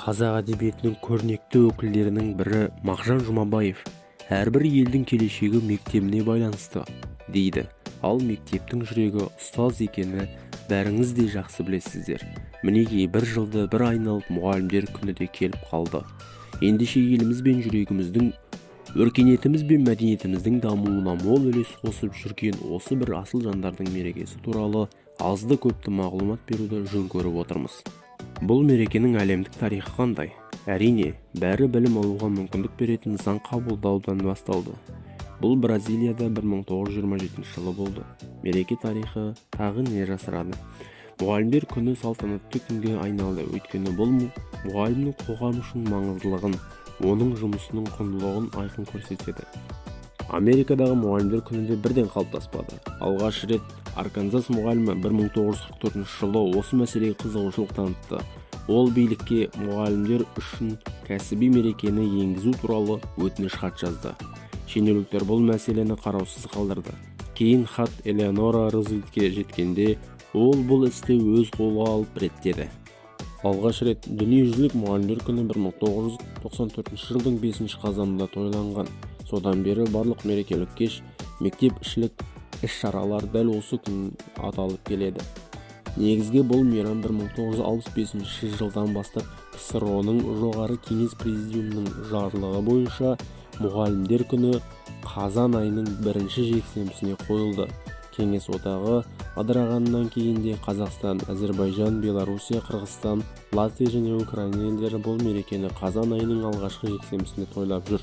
Қазақ әдебиетінің көрнекті өкілдерінің бірі Мағжан Жұмабаев әрбір елдің келешегі мектебіне байланысты дейді. Ал мектептің жүрегі ұстаз екені бәріңіз де жақсы білесіздер. Мінекей бір жылды бір айналып мұғалімдер күні де келіп қалды. Ендеше еліміз бен жүрегіміздің, өркениетіміз бен мәдениетіміздің дамуына мол үлес қосып жүрген осы бір асыл жандардың мерекесі туралы азды көпті мағлұмат беруді жөн көріп отырмыз. Бұл мерекенің әлемдік тарихы қандай? Әрине, бәрі білім алуға мүмкіндік беретін заң қабылдаудан басталды. Бұл Бразилияда 1927 жылы болды. Мереке тарихы тағы не жасырады? Мұғалімдер күні салтанатты күнге айналды, өйткені бұл мұғалімнің қоғам үшін маңыздылығын, оның жұмысының құндылығын айқын көрсетеді. Америкадағы мұғалімдер күні де бірден қалыптаспады. Алғаш рет Арканзас мұғалімі 1944 жылы осы мәселеге қызығушылық танытты. Ол билікке мұғалімдер үшін кәсіби мерекені енгізу туралы өтініш хат жазды. Шенеуніктер бұл мәселені қараусыз қалдырды. Кейін хат Элеонора Рузвельтке жеткенде, ол бұл істі өз қолға алып реттеді. Алғаш рет дүниежүзілік мұғалімдер күні 1994 жылдың 5 қазанында тойланған. Содан бері барлық мерекелік кеш, мектеп ішілік іс-шаралар дәл осы күн аталып келеді. Негізге бұл мейрам 1965 жылдан бастап КСРО-ның жоғары кеңес президиумының жарлығы бойынша мұғалімдер күні қазан айының 1-ші жексенбісіне қойылды. Кеңес одағы ыдырағаннан кейін де Қазақстан, Әзербайжан, Белоруссия, Қырғызстан, Латвия және Украина елдері бұл мерекені қазан айының алғашқы жексенбісінде тойлап жүр.